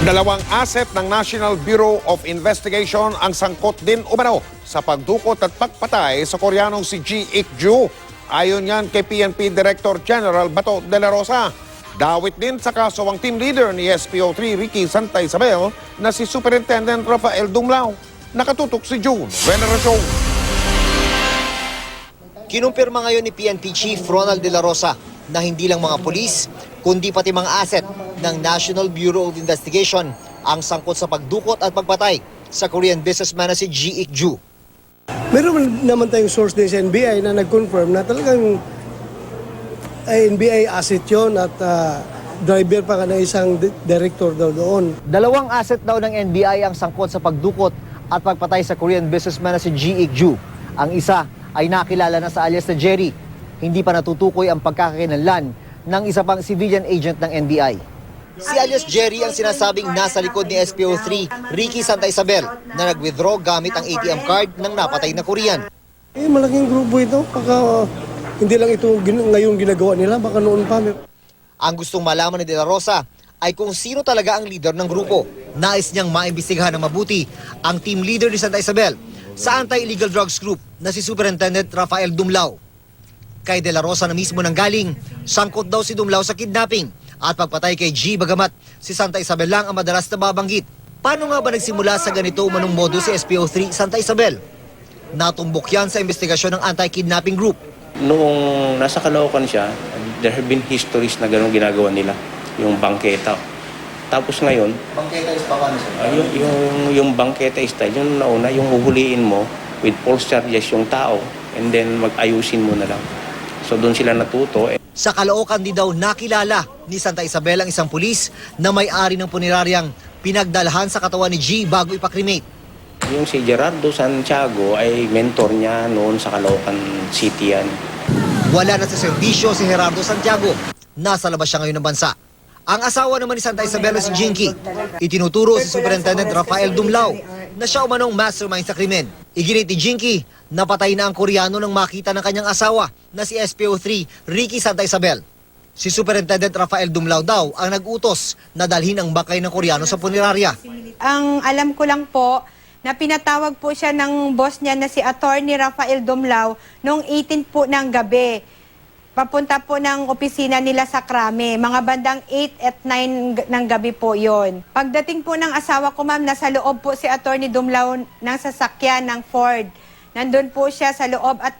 Dalawang asset ng National Bureau of Investigation ang sangkot din umano sa pagdukot at pagpatay sa Koreanong si Ji Ik-ju. Ayon yan kay PNP Director General Bato de la Rosa. Dawit din sa kaso ang team leader ni SPO3 Ricky Santa Isabel na si Superintendent Rafael Dumlao. Nakatutok si June Veneracion. Kinumpirma ngayon ni PNP Chief Ronald de la Rosa na hindi lang mga pulis, kundi pati mga asset ng National Bureau of Investigation ang sangkot sa pagdukot at pagpatay sa Korean businessman na si Ji Ik-ju. Meron naman tayong source din sa NBI na nag-confirm na talagang NBI asset yun at driver pa ka na isang director daw doon. Dalawang asset daw ng NBI ang sangkot sa pagdukot at pagpatay sa Korean businessman na si Ji Ik-ju. Ang isa ay nakilala na sa alias na Jerry. Hindi pa natutukoy ang pagkakakilanlan ng isa pang civilian agent ng NBI. Si alias Jerry ang sinasabing nasa likod ni SPO3 Ricky Santa Isabel na nag-withdraw gamit ang ATM card ng napatay na Korean. Malaking grupo ito. Baka hindi lang ito ngayon ginagawa nila, baka noon pa. Ang gustong malaman ni De La Rosa ay kung sino talaga ang leader ng grupo. Nais niyang maimbestigahan ng mabuti ang team leader ni Santa Isabel sa Anti-Illegal Drugs Group na si Superintendent Rafael Dumlao. Kay De La Rosa na mismo nanggaling, sangkot daw si Dumlao sa kidnapping at pagpatay kay G bagamat si Santa Isabel lang ang madalas na babanggit. Paano nga ba nagsimula sa ganito umanong modo si SPO3 Santa Isabel? Natumbok yan sa investigasyon ng anti-kidnapping group. Noong nasa Caloocan siya, there have been histories na gano'ng ginagawa nila, yung bangketa. Tapos ngayon, Bangketa is paano siya? yung bangketa style, yung nauna, yung huhuliin mo with false charges yung tao and then mag-ayusin mo na lang. So doon sila natuto. Sa Caloocan din daw nakilala ni Santa Isabel ang isang pulis na may-ari ng puneraryang pinagdalhan sa katawan ni G bago ipakremate. Yung si Gerardo Santiago ay mentor niya noon sa Caloocan City yan. Wala na sa serbisyo si Gerardo Santiago. Nasa labas siya ngayon ng bansa. Ang asawa naman ni Santa Isabel na si Jinky, itinuturo si Superintendent Rafael Dumlao na siya umanong mastermind sa krimen. Iginit ni Jinky, napatay na ang Koreano nang makita ng kanyang asawa na si SPO3 Ricky Santa Isabel. Si Superintendent Rafael Dumlao daw ang nag-utos na dalhin ang bangkay ng Koreano sa punerarya. Ang alam ko lang po na pinatawag po siya ng boss niya na si Attorney Rafael Dumlao noong 18 po ng gabi. Papunta po ng opisina nila sa Krame. Mga bandang 8 at 9 ng gabi po yon. Pagdating po ng asawa ko, ma'am, nasa loob po si Attorney Dumlao ng sasakyan ng Ford. Nandun po siya sa loob at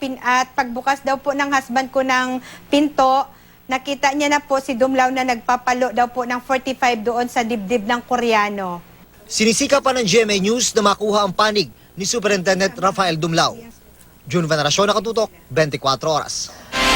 pagbukas daw po ng husband ko ng pinto, nakita niya na po si Dumlao na nagpapalo daw po ng 45 doon sa dibdib ng Koreano. Sinisika pa ng GMA News na makuha ang panig ni Superintendent Rafael Dumlao. June Veneracion, Nakatutok, 24 Oras.